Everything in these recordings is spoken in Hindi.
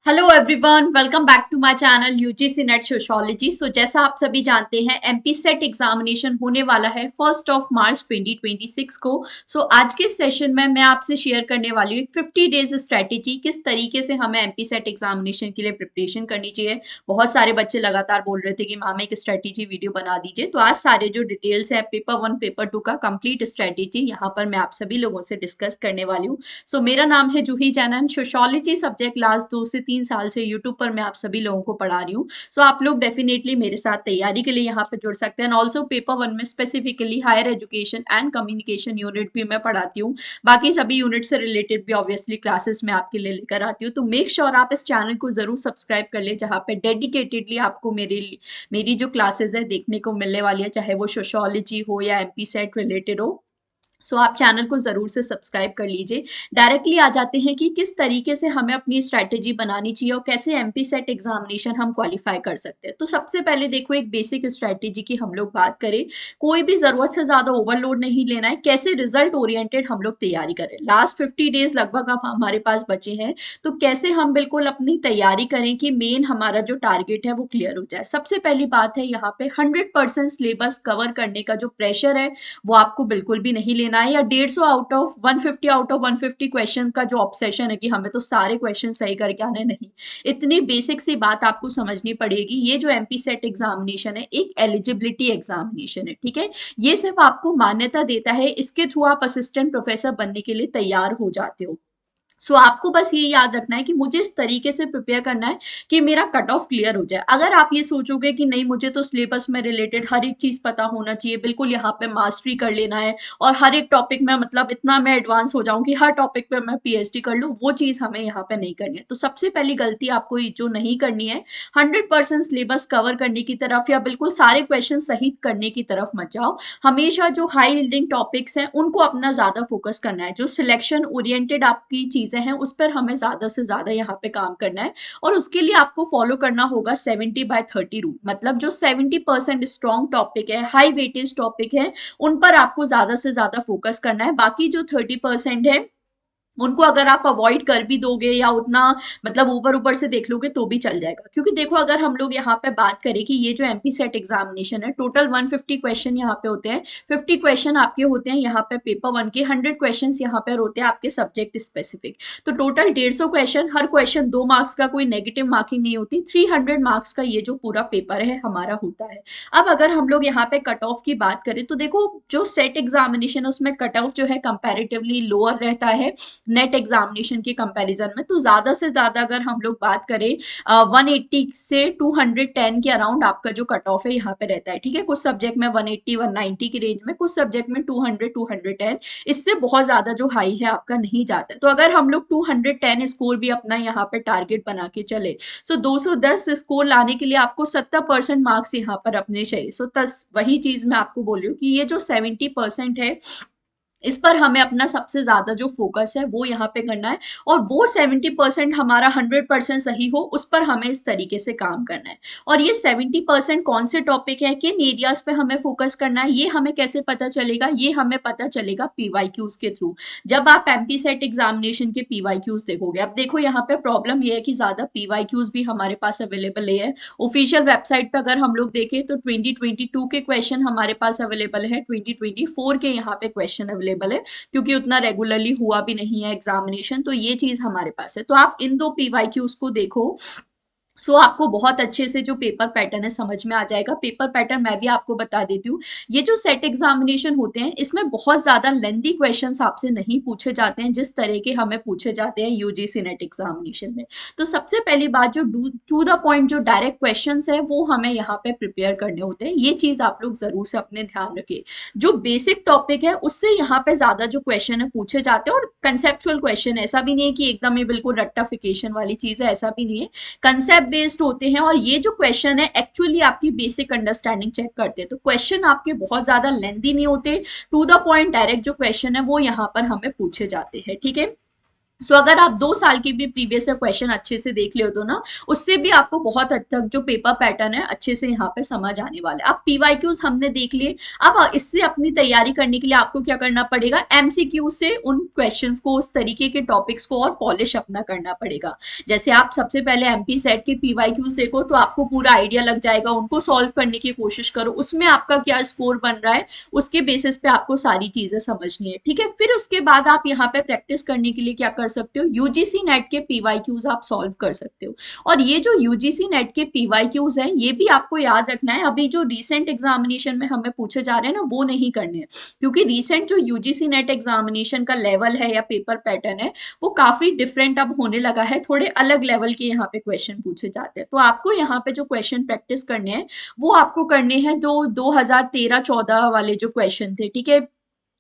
Hello everyone, welcome back to my channel UGC NET sociology. जैसा आप सभी जानते हैं, एमपी सेट एग्जामिनेशन होने वाला है 1 मार्च 2026 को। आज के सेशन में मैं आपसे शेयर करने वाली हूँ एक 50 डेज स्ट्रेटेजी, किस तरीके से हमें एमपी सेट एग्जामिनेशन के लिए प्रिपरेशन करनी चाहिए। बहुत सारे बच्चे लगातार बोल रहे थे कि मैम एक स्ट्रेटेजी वीडियो बना दीजिए, तो आज सारे जो डिटेल्स है पेपर 1 पेपर 2 का कंप्लीट स्ट्रेटेजी यहाँ पर मैं आप सभी लोगों से डिस्कस करने वाली हूँ। मेरा नाम है जूही जैनन। सोशियोलॉजी सब्जेक्ट लास्ट 2 से 3 साल से यूट्यूब पर मैं आप सभी लोगों को पढ़ा रही हूँ। आप लोग डेफिनेटली मेरे साथ तैयारी के लिए यहाँ पे जुड़ सकते हैं। ऑल्सो पेपर 1 में specifically higher education and communication unit भी मैं पढ़ाती हूँ। बाकी सभी यूनिट से रिलेटेड भी ऑब्वियसली क्लासेस मैं आपके लिए लेकर आती हूँ। तो मेक श्योर आप इस चैनल को जरूर सब्सक्राइब कर ले, जहाँ पे डेडिकेटेडली आपको मेरी जो क्लासेस है देखने को मिलने वाली है, चाहे वो सोशियोलॉजी हो या एमपी सेट रिलेटेड हो। आप चैनल को जरूर से सब्सक्राइब कर लीजिए। डायरेक्टली आ जाते हैं कि किस तरीके से हमें अपनी स्ट्रैटेजी बनानी चाहिए और कैसे एमपी सेट एग्जामिनेशन हम क्वालिफाई कर सकते हैं। तो सबसे पहले देखो, एक बेसिक स्ट्रैटेजी की हम लोग बात करें, कोई भी जरूरत से ज्यादा ओवरलोड नहीं लेना है। कैसे रिजल्ट ओरिएंटेड हम लोग तैयारी करें, लास्ट 50 डेज लगभग अब हमारे पास बचे हैं, तो कैसे हम बिल्कुल अपनी तैयारी करें कि मेन हमारा जो टारगेट है वो क्लियर हो जाए। सबसे पहली बात है, यहाँ पे 100% सिलेबस कवर करने का जो प्रेशर है वो आपको बिल्कुल भी नहीं लेना है, या 150 out of 150 out of 150 question का जो ऑब्सेशन है कि हमें तो सारे क्वेश्चन सही करके आने, नहीं। इतनी बेसिक सी बात आपको समझनी पड़ेगी। ये जो एमपी सेट एग्जामिनेशन है एक एलिजिबिलिटी एग्जामिनेशन है, ठीक है। ये सिर्फ आपको मान्यता देता है, इसके थ्रू आप असिस्टेंट प्रोफेसर बनने के लिए तैयार हो जाते हो। आपको बस ये याद रखना है कि मुझे इस तरीके से प्रिपेयर करना है कि मेरा कट ऑफ क्लियर हो जाए। अगर आप ये सोचोगे कि नहीं, मुझे तो सिलेबस में रिलेटेड हर एक चीज पता होना चाहिए, बिल्कुल यहाँ पे मास्टरी कर लेना है और हर एक टॉपिक में मतलब इतना मैं एडवांस हो जाऊं कि हर टॉपिक पे मैं पीएचडी कर लूं, वो चीज हमें यहाँ पे नहीं करनी है। तो सबसे पहली गलती आपको जो नहीं करनी है, 100% सिलेबस कवर करने की तरफ या बिल्कुल सारे क्वेश्चन सही करने की तरफ मत जाओ। हमेशा जो हाई यील्डिंग टॉपिक्स हैं उनको अपना ज्यादा फोकस करना है। जो सिलेक्शन ओरिएंटेड आपकी चीजें हैं उस पर हमें ज्यादा से ज्यादा यहाँ पे काम करना है, और उसके लिए आपको फॉलो करना होगा 70/30 रूल। मतलब जो 70% स्ट्रॉन्ग टॉपिक है, हाई वेटेज टॉपिक है, उन पर आपको ज्यादा से ज्यादा फोकस करना है। बाकी जो 30% है उनको अगर आप अवॉइड कर भी दोगे या उतना मतलब ऊपर ऊपर से देख लोगे तो भी चल जाएगा। क्योंकि देखो, अगर हम लोग यहाँ पे बात करें कि ये जो एमपी सेट एग्जामिनेशन है, टोटल 150 क्वेश्चन यहाँ पे होते हैं। 50 क्वेश्चन आपके होते हैं यहाँ पे पेपर 1 के, 100 क्वेश्चन यहाँ पे होते हैं आपके सब्जेक्ट स्पेसिफिक। तो टोटल 150 क्वेश्चन, हर क्वेश्चन 2 मार्क्स का, कोई नेगेटिव मार्किंग नहीं होती। 300 मार्क्स का ये जो पूरा पेपर है हमारा होता है। अब अगर हम लोग यहाँ पे कट ऑफ की बात करें, तो देखो जो सेट एग्जामिनेशन है उसमें कट ऑफ जो है कंपेरेटिवली लोअर रहता है नेट एग्जामिनेशन के कंपैरिजन में। तो ज्यादा से ज्यादा अगर हम लोग बात करें 180 से 210 के अराउंड आपका जो कट ऑफ है यहाँ पे रहता है, ठीक है। कुछ सब्जेक्ट में 180 190 की रेंज में, कुछ सब्जेक्ट में 200 210, इससे बहुत ज्यादा जो हाई है आपका नहीं जाता। तो अगर हम लोग 210 स्कोर भी अपना यहाँ पे टारगेट बना के चले, 210 स्कोर लाने के लिए आपको 70% मार्क्स यहाँ पर अपने चाहिए। वही चीज मैं आपको बोल रही हूँ कि ये जो 70% है, इस पर हमें अपना सबसे ज्यादा जो फोकस है वो यहाँ पे करना है, और वो 70% हमारा 100% सही हो, उस पर हमें इस तरीके से काम करना है। और ये 70% कौन से टॉपिक है, किन एरियाज पे हमें फोकस करना है, ये हमें कैसे पता चलेगा? ये हमें पता चलेगा पीवाईक्यूज के थ्रू। जब आप एमपी सेट एग्जामिनेशन के पीवाईक्यूज देखोगे, अब देखो यहाँ पे प्रॉब्लम ये है कि ज्यादा पीवाईक्यूज भी हमारे पास अवेलेबल नहीं है। ऑफिशियल वेबसाइट पे अगर हम लोग देखें तो 2022 के क्वेश्चन हमारे पास अवेलेबल है, 2024 के यहाँ पे क्वेश्चन अवेलेबल है, क्योंकि उतना रेगुलरली हुआ भी नहीं है एग्जामिनेशन। तो ये चीज हमारे पास है। तो आप इन दो पीवाईक्यूज को देखो, आपको बहुत अच्छे से जो पेपर पैटर्न है समझ में आ जाएगा। पेपर पैटर्न मैं भी आपको बता देती हूँ। ये जो सेट एग्जामिनेशन होते हैं इसमें बहुत ज्यादा लेंथी क्वेश्चंस आपसे नहीं पूछे जाते हैं जिस तरह के हमें पूछे जाते हैं यूजीसी नेट एग्जामिनेशन में। तो सबसे पहली बात, जो टू द पॉइंट जो डायरेक्ट क्वेश्चंस है वो हमें यहाँ पे प्रिपेयर करने होते हैं। ये चीज आप लोग जरूर से अपने ध्यान रखें। जो बेसिक टॉपिक है उससे यहाँ पे ज्यादा जो क्वेश्चन है पूछे जाते हैं, और कंसेप्चुअल क्वेश्चन, ऐसा भी नहीं है कि एकदम ही बिल्कुल रट्टाफिकेशन वाली चीज है, ऐसा भी नहीं है। कंसेप्ट बेस्ड होते हैं, और ये जो क्वेश्चन है एक्चुअली आपकी बेसिक अंडरस्टैंडिंग चेक करते हैं। तो क्वेश्चन आपके बहुत ज्यादा लेंथी नहीं होते, टू द पॉइंट डायरेक्ट जो क्वेश्चन है वो यहाँ पर हमें पूछे जाते हैं, ठीक है। सो अगर आप 2 साल के भी प्रीवियस क्वेश्चन अच्छे से देख ले तो ना, उससे भी आपको बहुत हद तक जो पेपर पैटर्न है अच्छे से यहाँ पे समझ आने वाला है। अब पीवाईक्यूज हमने देख लिए। अब इससे अपनी तैयारी करने के लिए आपको क्या करना पड़ेगा, एमसीक्यू से उन क्वेश्चंस को, उस तरीके के टॉपिक्स को और पॉलिश अपना करना पड़ेगा। जैसे आप सबसे पहले एमपी सेट के पीवाईक्यूज देखो तो आपको पूरा आइडिया लग जाएगा, उनको सॉल्व करने की कोशिश करो, उसमें आपका क्या स्कोर बन रहा है, उसके बेसिस पे आपको सारी चीजें समझनी है। ठीक है, फिर उसके बाद आप यहाँ पे प्रैक्टिस करने के लिए क्या कर सकते हो, यूजीसी नेट के पीवाईक्यूज आप सॉल्व कर सकते हो। और ये जो यूजीसी नेट के पीवाईक्यूज हैं, ये भी आपको याद रखना है, अभी जो रिसेंट एग्जामिनेशन में हमें पूछे जा रहे हैं ना, वो नहीं करने हैं। क्योंकि रिसेंट जो यूजीसी नेट एग्जामिनेशन का लेवल है या पेपर पैटर्न है, वो काफी डिफरेंट अब होने लगा है, थोड़े अलग लेवल के यहाँ पे क्वेश्चन पूछे जाते हैं। तो आपको यहाँ पे जो क्वेश्चन प्रैक्टिस करने हैं, वो आपको करने हैं 2013-14 वाले जो क्वेश्चन थे। ठीक है,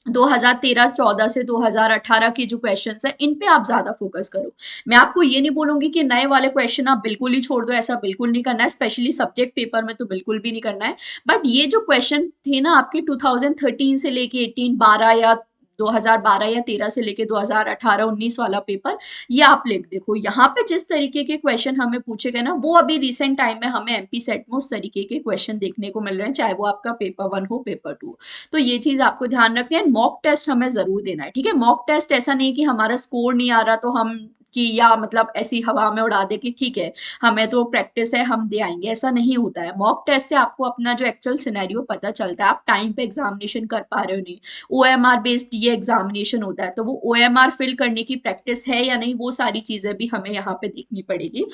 2013-14 से 2018 के जो क्वेश्चंस है, इन पे आप ज्यादा फोकस करो। मैं आपको ये नहीं बोलूंगी कि नए वाले क्वेश्चन आप बिल्कुल ही छोड़ दो, ऐसा बिल्कुल नहीं करना है, स्पेशली सब्जेक्ट पेपर में तो बिल्कुल भी नहीं करना है। बट ये जो क्वेश्चन थे ना आपके 2013 से लेके 18, 12 या 2012 या 13 से लेके 2018-19 वाला पेपर, ये आप लिख देखो। यहाँ पे जिस तरीके के क्वेश्चन हमें पूछे गए ना, वो अभी रिसेंट टाइम में हमें एमपी सेट में उस तरीके के क्वेश्चन देखने को मिल रहे हैं, चाहे वो आपका पेपर 1 हो, पेपर 2। तो ये चीज आपको ध्यान रखनी है। मॉक टेस्ट हमें जरूर देना है। ठीक है, मॉक टेस्ट ऐसा नहीं कि हमारा स्कोर नहीं आ रहा तो हम कि या मतलब ऐसी हवा में उड़ा दे कि ठीक है हमें तो प्रैक्टिस है हम दे आएंगे, ऐसा नहीं होता है। मॉक टेस्ट से आपको अपना जो एक्चुअल सिनेरियो पता चलता है, आप टाइम पे एग्जामिनेशन कर पा रहे हो नहीं। ओएमआर बेस्ड ये एग्जामिनेशन होता है, तो वो ओएमआर फिल करने की प्रैक्टिस है या नहीं, वो सारी चीजें भी हमें यहाँ पे देखनी पड़ेगी।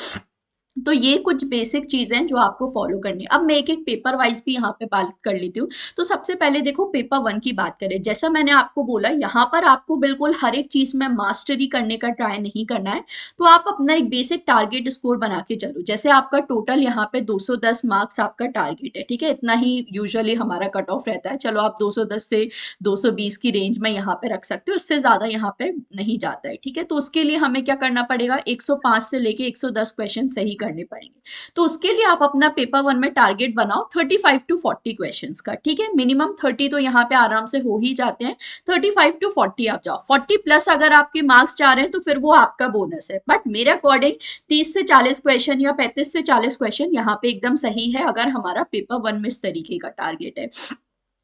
तो ये कुछ बेसिक चीजें जो आपको फॉलो करनी है। अब मैं एक एक पेपर वाइज भी यहाँ पे बात कर लेती हूँ। तो सबसे पहले देखो पेपर 1 की बात करें, जैसा मैंने आपको बोला, यहाँ पर आपको बिल्कुल हर एक चीज में मास्टरी करने का ट्राई नहीं करना है। तो आप अपना एक बेसिक टारगेट स्कोर बना के चलो। जैसे आपका टोटल यहाँ पे 210 मार्क्स आपका टारगेट है, ठीक है, इतना ही यूजुअली हमारा कट ऑफ रहता है। चलो आप 210 से 220 की रेंज में यहाँ पे रख सकते हो, इससे ज्यादा यहाँ पे नहीं जाता है। ठीक है, तो उसके लिए हमें क्या करना पड़ेगा, 105 से लेके 110 क्वेश्चन सही करने पड़ेंगे। तो उसके लिए आप अपना पेपर 1 में टारगेट बनाओ 35 टू 40 क्वेश्चंस का। ठीक है, मिनिमम 30 तो यहाँ पे आराम से हो ही जाते हैं, 35 टू 40 आप जाओ। 40 प्लस अगर आपके मार्क्स चाह रहे हैं तो फिर वो आपका बोनस है, बट मेरे अकॉर्डिंग 30 से 40 क्वेश्चन या 35 से 40 क्वेश्चन यहाँ पे एकदम सही है, अगर हमारा पेपर 1 में इस तरीके का टारगेट है।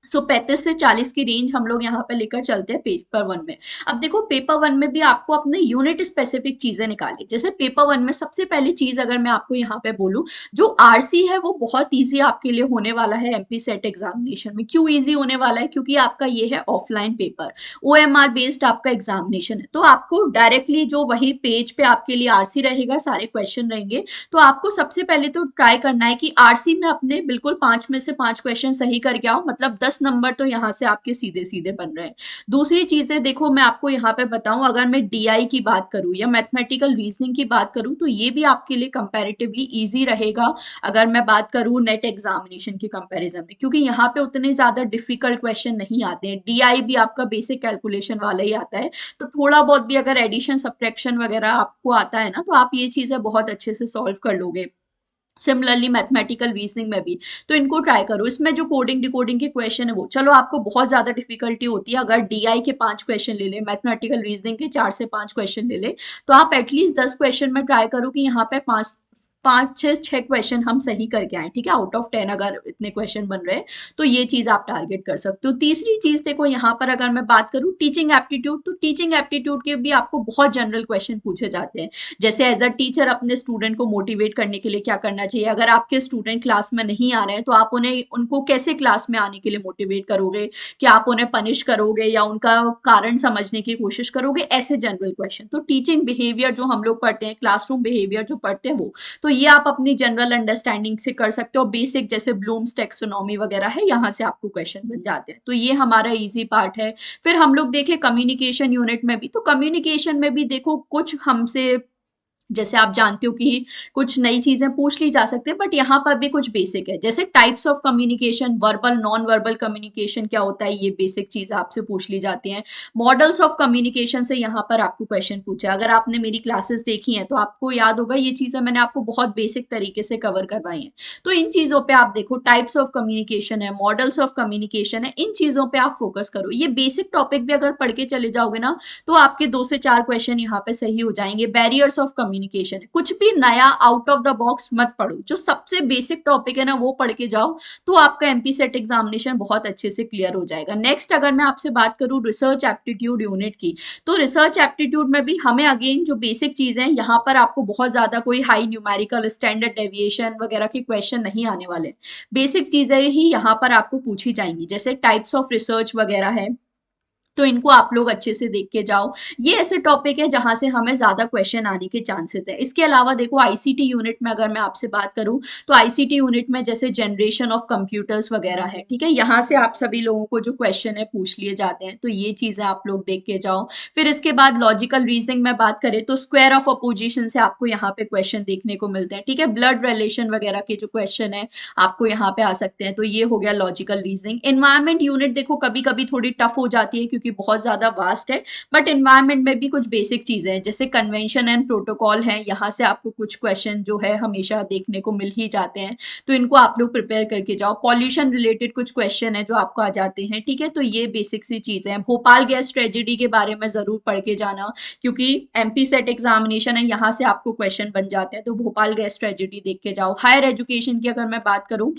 35 से 40 की रेंज हम लोग यहाँ पे लेकर चलते हैं पेपर 1 में। अब देखो पेपर 1 में भी आपको अपने यूनिट स्पेसिफिक चीजें निकाली। जैसे पेपर 1 में सबसे पहली चीज अगर मैं आपको यहाँ पे बोलूं, जो आरसी है वो बहुत इजी आपके लिए होने वाला है एमपी सेट एग्जामिनेशन में। क्यों इजी होने वाला है, क्योंकि आपका ये है ऑफलाइन पेपर, ओएमआर बेस्ड आपका एग्जामिनेशन है। तो आपको डायरेक्टली जो वही पेज पे आपके लिए आरसी रहेगा, सारे क्वेश्चन रहेंगे। तो आपको सबसे पहले तो ट्राई करना है कि आरसी में अपने बिल्कुल 5 में से 5 क्वेश्चन सही करके आओ, मतलब 10 नंबर तो यहाँ से आपके सीधे सीधे बन रहे हैं। दूसरी चीजें देखो, मैं आपको यहाँ पे बताऊं, अगर मैं डीआई की बात करूं या मैथमेटिकल रीजनिंग की बात करूं, तो ये भी आपके लिए कंपैरेटिवली इजी रहेगा अगर मैं बात करूं नेट एग्जामिनेशन के कंपैरिजन में, क्योंकि यहाँ पे उतने ज्यादा डिफिकल्ट क्वेश्चन नहीं आते हैं। डीआई भी आपका बेसिक कैलकुलेशन वाला ही आता है, तो थोड़ा बहुत भी अगर एडिशन सब्ट्रैक्शन वगैरह आपको आता है ना, तो आप ये चीजें बहुत अच्छे से सॉल्व कर लोगे। सिमिलरली मैथमेटिकल रीजनिंग में भी, तो इनको ट्राई करो। इसमें जो कोडिंग डिकोडिंग के क्वेश्चन है वो चलो आपको बहुत ज्यादा डिफिकल्टी होती है, अगर डीआई के 5 क्वेश्चन ले ले, मैथमेटिकल रीजनिंग के 4 से 5 क्वेश्चन ले ले, तो आप एटलीस्ट 10 क्वेश्चन में ट्राई करो कि यहाँ पे 5 5 6 6 क्वेश्चन हम सही करके आए। ठीक है, आउट ऑफ 10 अगर इतने क्वेश्चन बन रहे हैं, तो ये चीज आप टारगेट कर सकते हो। तीसरी चीज देखो, यहाँ पर अगर मैं बात करूँ टीचिंग एप्टीट्यूड, तो टीचिंग एप्टीट्यूड के भी आपको बहुत जनरल क्वेश्चन पूछे जाते हैं। जैसे एज अ टीचर अपने स्टूडेंट को मोटिवेट करने के लिए क्या करना चाहिए, अगर आपके स्टूडेंट क्लास में नहीं आ रहे हैं तो आप उन्हें उनको कैसे क्लास में आने के लिए मोटिवेट करोगे, क्या आप उन्हें पनिश करोगे या उनका कारण समझने की कोशिश करोगे, ऐसे जनरल क्वेश्चन। तो टीचिंग बिहेवियर जो हम लोग पढ़ते हैं, क्लासरूम बिहेवियर जो पढ़ते हैं, वो तो ये आप अपनी जनरल अंडरस्टैंडिंग से कर सकते हो। बेसिक जैसे ब्लूम्स टेक्सोनॉमी वगैरह है, यहाँ से आपको क्वेश्चन बन जाते हैं, तो ये हमारा इजी पार्ट है। फिर हम लोग देखें कम्युनिकेशन यूनिट में भी, तो कम्युनिकेशन में भी देखो कुछ हमसे जैसे आप जानते हो कि कुछ नई चीजें पूछ ली जा सकती है, बट यहाँ पर भी कुछ बेसिक है, जैसे types of communication, verbal non verbal communication क्या होता है, ये बेसिक चीज आपसे पूछ ली जाती हैं। मॉडल्स ऑफ कम्युनिकेशन से यहाँ पर आपको क्वेश्चन पूछा है। अगर आपने मेरी क्लासेस देखी हैं तो आपको याद होगा, ये चीजें मैंने आपको बहुत बेसिक तरीके से कवर करवाई हैं। तो इन चीजों पे आप देखो, टाइप्स ऑफ कम्युनिकेशन है, मॉडल्स ऑफ कम्युनिकेशन है, इन चीजों पे आप फोकस करो। ये बेसिक टॉपिक भी अगर पढ़ के चले जाओगे ना, तो आपके 2 से 4 क्वेश्चन यहाँ पे सही हो जाएंगे। बैरियर्स ऑफ कम्युनिकेशन, कुछ भी नया आउट ऑफ द बॉक्स मत पढ़ो, जो सबसे बेसिक टॉपिक है ना वो पढ़ के जाओ, तो आपका एमपी सेट एग्जामिनेशन बहुत अच्छे से क्लियर हो जाएगा। नेक्स्ट अगर मैं आपसे बात करूं रिसर्च एप्टीट्यूड यूनिट की, तो रिसर्च एप्टीट्यूड में भी हमें अगेन जो बेसिक चीजें, यहाँ पर आपको बहुत ज्यादा कोई हाई न्यूमेरिकल स्टैंडर्ड डेविएशन वगैरह के क्वेश्चन नहीं आने वाले। बेसिक चीजें ही यहाँ पर आपको पूछी जाएंगी, जैसे टाइप्स ऑफ रिसर्च वगैरह है, तो इनको आप लोग अच्छे से देख के जाओ। ये ऐसे टॉपिक है जहां से हमें ज्यादा क्वेश्चन आने के चांसेस है। इसके अलावा देखो आईसीटी यूनिट में अगर मैं आपसे बात करूं, तो आईसीटी यूनिट में जैसे जनरेशन ऑफ कंप्यूटर्स वगैरह है, ठीक है, यहाँ से आप सभी लोगों को जो क्वेश्चन है पूछ लिए जाते हैं, तो ये चीजें आप लोग देख के जाओ। फिर इसके बाद लॉजिकल रीजनिंग में बात करें तो स्क्वायर ऑफ अपोजिशन से आपको यहाँ पे क्वेश्चन देखने को मिलते हैं, ठीक है। ब्लड रिलेशन वगैरह के जो क्वेश्चन है आपको यहाँ पे आ सकते हैं, तो ये हो गया लॉजिकल रीजनिंग। एनवायरमेंट यूनिट देखो कभी कभी थोड़ी टफ हो जाती है क्योंकि बहुत ज्यादा वास्ट है, बट एनवायरमेंट में भी कुछ बेसिक चीजें हैं, जैसे कन्वेंशन एंड प्रोटोकॉल है, यहाँ से आपको कुछ क्वेश्चन जो है हमेशा देखने को मिल ही जाते हैं, तो इनको आप लोग प्रिपेयर करके जाओ। पॉल्यूशन रिलेटेड कुछ क्वेश्चन है जो आपको आ जाते हैं, ठीक है, तो ये बेसिक सी चीजें हैं। भोपाल गैस ट्रेजेडी के बारे में जरूर पढ़ के जाना, क्योंकि एमपी सेट एग्जामिनेशन है, यहाँ से आपको क्वेश्चन बन जाते हैं, तो भोपाल गैस ट्रेजेडी देख के जाओ। हायर एजुकेशन की अगर मैं बात करूं,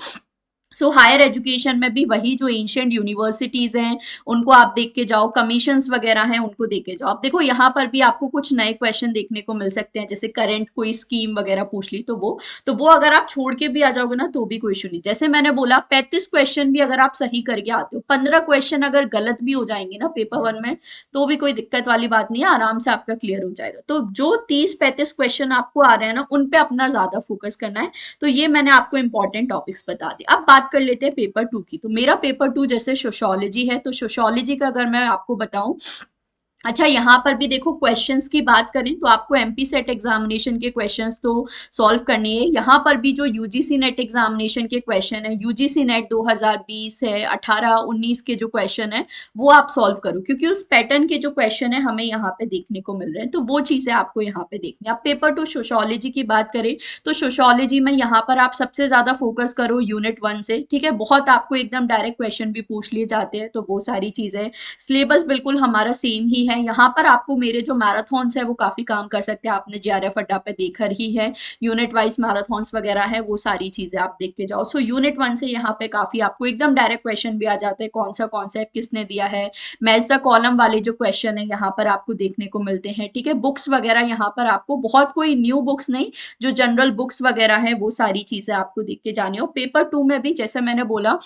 सो हायर एजुकेशन में भी वही जो एंशियंट यूनिवर्सिटीज हैं उनको आप देख के जाओ, कमीशंस वगैरह हैं उनको देख के जाओ। अब देखो यहाँ पर भी आपको कुछ नए क्वेश्चन देखने को मिल सकते हैं, जैसे करंट कोई स्कीम वगैरह पूछ ली, तो वो अगर आप छोड़ के भी आ जाओगे ना तो भी कोई इशू नहीं। जैसे मैंने बोला 35 क्वेश्चन भी अगर आप सही करके आते हो, 15 क्वेश्चन अगर गलत भी हो जाएंगे ना पेपर 1 में, तो भी कोई दिक्कत वाली बात नहीं है, आराम से आपका क्लियर हो जाएगा। तो जो 30-35 क्वेश्चन आपको आ रहे हैं ना, उन पे अपना ज्यादा फोकस करना है। तो ये मैंने आपको इंपॉर्टेंट टॉपिक्स बता दिए। अब बात कर लेते हैं पेपर 2 की। तो मेरा पेपर 2 जैसे सोशियोलॉजी है, तो सोशियोलॉजी का अगर मैं आपको बताऊं, अच्छा यहाँ पर भी देखो क्वेश्चंस की बात करें तो आपको एमपी सेट एग्जामिनेशन के क्वेश्चंस तो सॉल्व करने हैं। यहाँ पर भी जो यूजीसी नेट एग्जामिनेशन के क्वेश्चन है, यूजीसी नेट 2020 है, 18-19 के जो क्वेश्चन है वो आप सॉल्व करो, क्योंकि उस पैटर्न के जो क्वेश्चन है हमें यहाँ पे देखने को मिल रहे हैं, तो वो चीजें आपको यहाँ पे देखनी है। अब पेपर 2 सोशियोलॉजी की बात करें, तो सोशियोलॉजी में यहाँ पर आप सबसे ज्यादा फोकस करो यूनिट 1 से, ठीक है। बहुत आपको एकदम डायरेक्ट क्वेश्चन भी पूछ लिए जाते हैं, तो वो सारी चीजें, सिलेबस बिल्कुल हमारा सेम ही है। यहाँ पर आपको मेरे जो मैराथन्स है वो काफी काम कर सकते हैं, आपने जेआरएफ अड्डा पे देखा ही है, यूनिट वाइज मैराथन्स वगैरह है, वो सारी चीजें आप देख के जाओ। सो यूनिट 1 से यहाँ पे काफी आपको एकदम डायरेक्ट क्वेश्चन भी आ जाते हैं, कौन सा कॉन्सेप्ट किसने दिया है, मैच द कॉलम वाले जो क्वेश्चन है यहाँ पर आपको देखने को मिलते हैं, ठीक है। बुक्स वगैरह यहाँ पर आपको बहुत कोई न्यू बुक्स नहीं, जो जनरल बुक्स वगैरह है वो सारी चीजें आपको देख के जानी हो। पेपर 2 में भी जैसे मैंने बोला,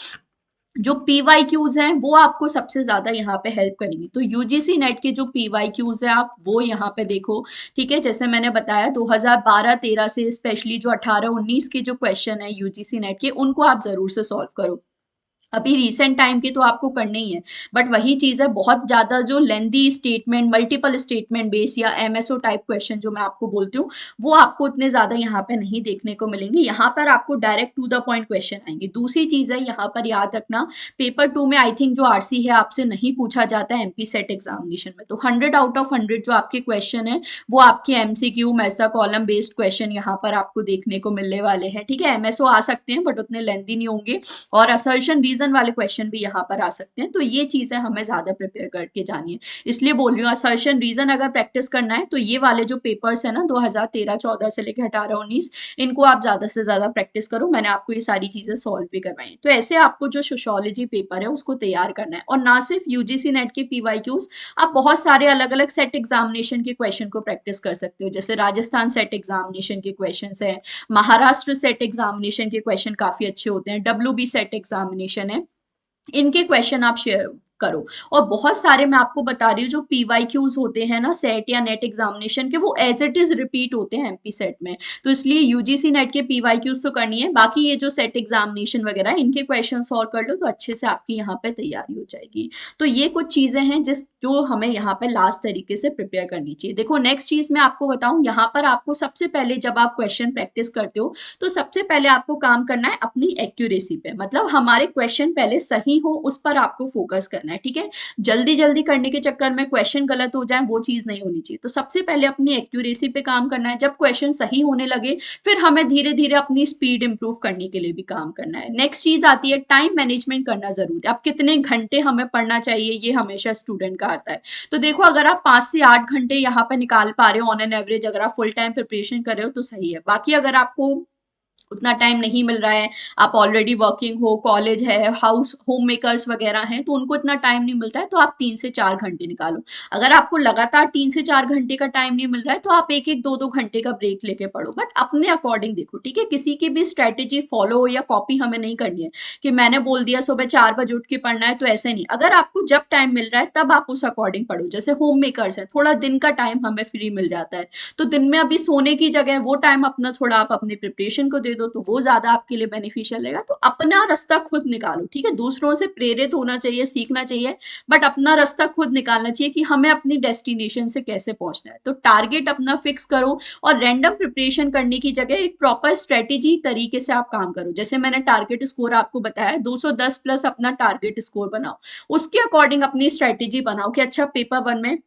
जो पीवाईक्यूज हैं वो आपको सबसे ज्यादा यहाँ पे हेल्प करेंगी, तो यूजीसी नेट के जो पीवाईक्यूज है आप वो यहाँ पे देखो, ठीक है। जैसे मैंने बताया 2012-13 से स्पेशली जो 18-19 के जो क्वेश्चन है यूजीसी नेट के, उनको आप जरूर से सॉल्व करो। अभी रिसेंट टाइम की तो आपको करनी ही है, बट वही चीज है, बहुत ज्यादा जो लेंदी स्टेटमेंट, मल्टीपल स्टेटमेंट बेस या एमएसओ टाइप क्वेश्चन जो मैं आपको बोलती हूँ, वो आपको उतने ज्यादा यहाँ पे नहीं देखने को मिलेंगे। यहाँ पर आपको direct to the point question आएंगे। दूसरी चीज है यहाँ पर याद रखना, पेपर 2 में आई थिंक जो आरसी है आपसे नहीं पूछा जाता है एमपी सेट एग्जामिनेशन में, तो 100 आउट ऑफ 100 जो आपके क्वेश्चन है वो आपके एमसीक्यू मैस्टा कॉलम बेस्ड क्वेश्चन यहाँ पर आपको देखने को मिलने वाले हैं, ठीक है। एमएसओ आ सकते हैं बट उतने लेंदी नहीं होंगे, और असर्शन रीजन वाले क्वेश्चन भी यहाँ पर आ सकते हैं, तो ये चीजें हमें ज्यादा प्रिपेयर करके जानी है। इसलिए बोल रही हूँ, असर्शन रीजन अगर प्रैक्टिस करना है तो ये वाले जो पेपर्स है ना 2013-14 से लेकर 18-19, इनको आप ज्यादा से ज्यादा प्रैक्टिस करो। मैंने आपको ये सारी चीजें सॉल्व भी करवाई, तो ऐसे आपको जो सोशियोलॉजी पेपर है उसको तैयार करना है। और ना सिर्फ यूजीसी नेट के पीवाईक्यूज, आप बहुत सारे अलग अलग सेट एग्जामिनेशन के क्वेश्चन को प्रैक्टिस कर सकते हो, जैसे राजस्थान सेट एग्जामिनेशन के क्वेश्चन है, महाराष्ट्र सेट एग्जामिनेशन के क्वेश्चन काफी अच्छे होते हैं, डब्ल्यूबी सेट एग्जामिनेशन है, इनके क्वेश्चन आप शेयर करो। और बहुत सारे मैं आपको बता रही हूँ जो पीवाईक्यूज होते हैं ना सेट या नेट एग्जामिनेशन के, वो एज इट इज रिपीट होते हैं एमपी सेट में। तो इसलिए यूजीसी नेट के पीवाईक्यूज तो करनी है, बाकी ये जो सेट एग्जामिनेशन वगैरह इनके क्वेश्चन सॉल्व कर लो तो अच्छे से आपकी यहाँ पे तैयारी हो जाएगी। तो ये कुछ चीजें हैं जो हमें यहाँ पे लास्ट तरीके से प्रिपेयर करनी चाहिए। देखो नेक्स्ट चीज मैं आपको बताऊं, यहाँ पर आपको सबसे पहले जब आप क्वेश्चन प्रैक्टिस करते हो तो सबसे पहले आपको काम करना है अपनी एक्यूरेसी पे, मतलब हमारे क्वेश्चन पहले सही हो उस पर आपको फोकस करना है। ठीक है, जल्दी जल्दी करने के चक्कर में क्वेश्चन गलत हो जाए वो चीज नहीं होनी चाहिए। तो सबसे पहले अपनी एक्यूरेसी पे काम करना है। जब क्वेश्चन सही होने लगे फिर हमें धीरे धीरे अपनी स्पीड इंप्रूव करने के लिए भी काम करना है। नेक्स्ट चीज आती है टाइम मैनेजमेंट करना जरूरी है। अब कितने घंटे हमें पढ़ना चाहिए ये हमेशा स्टूडेंट का आता है। तो देखो अगर आप 5 से 8 घंटे यहाँ पे निकाल पा रहे हो ऑन एन एवरेज, अगर आप फुल टाइम प्रिपरेशन कर रहे हो तो सही है। बाकी अगर आपको उतना टाइम नहीं मिल रहा है, आप ऑलरेडी वर्किंग हो, कॉलेज है, हाउस होम मेकर्स वगैरह हैं, तो उनको इतना टाइम नहीं मिलता है, तो आप 3 से 4 घंटे निकालो। अगर आपको लगातार 3 से 4 घंटे का टाइम नहीं मिल रहा है तो आप एक एक 2 2 घंटे का ब्रेक लेके पढ़ो, बट अपने अकॉर्डिंग देखो। ठीक है, किसी की भी स्ट्रेटेजी फॉलो या कॉपी हमें नहीं करनी है कि मैंने बोल दिया सुबह 4 बजे उठ के पढ़ना है, तो ऐसे नहीं। अगर आपको जब टाइम मिल रहा है तब आप उस अकॉर्डिंग पढ़ो। जैसे होम मेकर्स है, थोड़ा दिन का टाइम हमें फ्री मिल जाता है, तो दिन में अभी सोने की जगह वो टाइम अपना थोड़ा आप अपने प्रिपरेशन को दे दो, तो वो ज्यादा आपके लिए बेनिफिशियल रहेगा। तो अपना रास्ता खुद निकालो। ठीक है, दूसरों से प्रेरित होना चाहिए, सीखना चाहिए, बट अपना रास्ता खुद निकालना चाहिए कि हमें अपनी डेस्टिनेशन से कैसे पहुंचना है। तो टारगेट अपना फिक्स करो और रैंडम प्रिपरेशन करने की जगह एक प्रॉपर स्ट्रेटेजी तरीके से आप काम करो। जैसे मैंने टारगेट स्कोर आपको बताया 210 प्लस अपना टारगेट स्कोर बनाओ, उसके अकॉर्डिंग अपनी स्ट्रेटेजी बनाओ कि अच्छा पेपर वन में,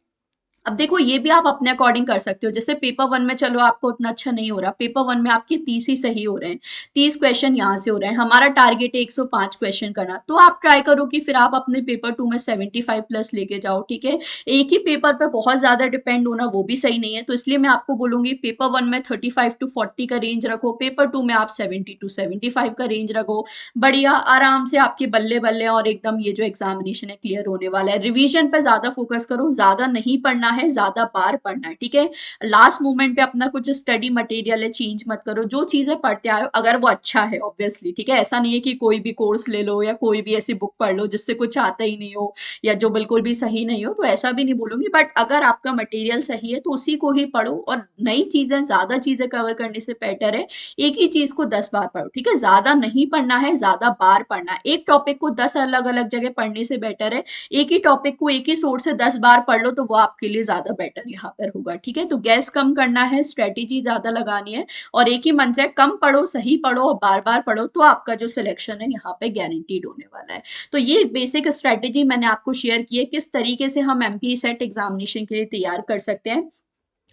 अब देखो ये भी आप अपने अकॉर्डिंग कर सकते हो। जैसे पेपर वन में चलो आपको उतना अच्छा नहीं हो रहा, पेपर वन में आपके 30 ही सही हो रहे हैं, 30 क्वेश्चन यहाँ से हो रहे हैं, हमारा टारगेट है 105 क्वेश्चन करना, तो आप ट्राई करो कि फिर आप अपने पेपर टू में 75 प्लस लेके जाओ। ठीक है, एक ही पेपर पे बहुत ज्यादा डिपेंड होना वो भी सही नहीं है, तो इसलिए मैं आपको बोलूंगी पेपर वन में 35 to 40 का रेंज रखो, पेपर टू में आप 70 to 75 का रेंज रखो। बढ़िया आराम से आपके बल्ले बल्ले और एकदम ये जो एग्जामिनेशन है क्लियर होने वाला है। रिवीजन पे ज्यादा फोकस करो, ज्यादा नहीं पढ़ना है, ज्यादा बार पढ़ना है। ठीक है, लास्ट मोमेंट पे अपना कुछ स्टडी मटेरियल है चेंज मत करो, जो चीजें पढ़ते आए हो अगर वो अच्छा है ऑब्वियसली। ठीक है, ऐसा नहीं है कि कोई भी कोर्स ले लो या कोई भी ऐसी बुक पढ़ लो जिससे कुछ आता ही नहीं हो या जो बिल्कुल भी सही नहीं हो, तो ऐसा भी नहीं बोलूंगी। बट अगर आपका मटेरियल सही है तो उसी को ही पढ़ो, और नई चीजें ज्यादा चीजें कवर करने से बेटर है एक ही चीज को 10 बार पढ़ो। ठीक है, ज्यादा नहीं पढ़ना है, ज्यादा बार पढ़ना है। एक टॉपिक को 10 अलग अलग जगह पढ़ने से बेटर है एक ही टॉपिक को एक ही सोर्स से 10 बार पढ़ लो, तो वो आपके लिए ज्यादा बेटर यहाँ पर होगा। ठीक है, तो गैस कम करना है, स्ट्रेटेजी ज्यादा लगानी है, और एक ही मंत्र है कम पढ़ो, सही पढ़ो और बार बार पढ़ो, तो आपका जो सिलेक्शन है यहाँ पे गारंटीड होने वाला है। तो ये बेसिक स्ट्रेटेजी मैंने आपको शेयर की है किस तरीके से हम एमपी सेट एग्जामिनेशन के लिए तैयार कर सकते हैं।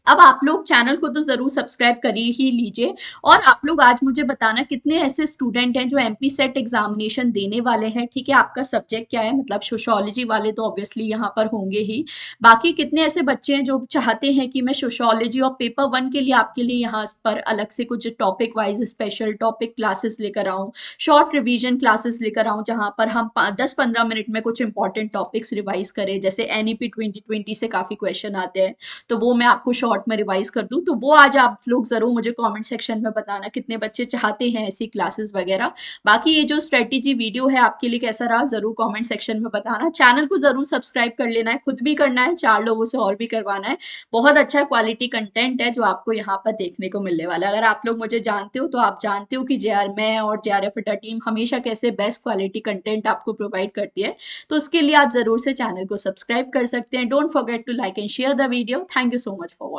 अब आप लोग चैनल को तो जरूर सब्सक्राइब कर ही लीजिए, और आप लोग आज मुझे बताना कितने ऐसे स्टूडेंट हैं जो एमपी सेट एग्जामिनेशन देने वाले हैं। ठीक है, आपका सब्जेक्ट क्या है, मतलब सोशियोलॉजी वाले तो ऑब्वियसली यहाँ पर होंगे ही, बाकी कितने ऐसे बच्चे हैं जो चाहते हैं कि मैं सोशियोलॉजी और पेपर वन के लिए आपके लिए यहाँ पर अलग से कुछ topic wise special topic classes लेकर आऊँ, शॉर्ट रिवीजन क्लासेस लेकर आऊँ, जहाँ पर हम 10 15 मिनट में कुछ इंपॉर्टेंट टॉपिक्स रिवाइज करें। जैसे एनईपी 2020 से काफी क्वेश्चन आते हैं, तो वो मैं आपको शॉर्ट में रिवाइज कर दूं। तो वो आज आप लोग जरूर मुझे कमेंट सेक्शन में बताना कितने बच्चे चाहते हैं ऐसी क्लासेस वगैरह। बाकी ये जो स्ट्रेटेजी वीडियो है आपके लिए कैसा रहा जरूर कमेंट सेक्शन में बताना। चैनल को जरूर सब्सक्राइब कर लेना है, खुद भी करना है, 4 लोगों से और भी करवाना है। बहुत अच्छा क्वालिटी कंटेंट है जो आपको यहाँ पर देखने को मिलने वाला है। अगर आप लोग मुझे जानते हो तो आप जानते हो कि मैं और जेआरएफ टीम हमेशा कैसे बेस्ट क्वालिटी कंटेंट आपको प्रोवाइड करती है। तो उसके लिए आप जरूर से चैनल को सब्सक्राइब कर सकते हैं। Don't forget to like and share the video. Thank you so much for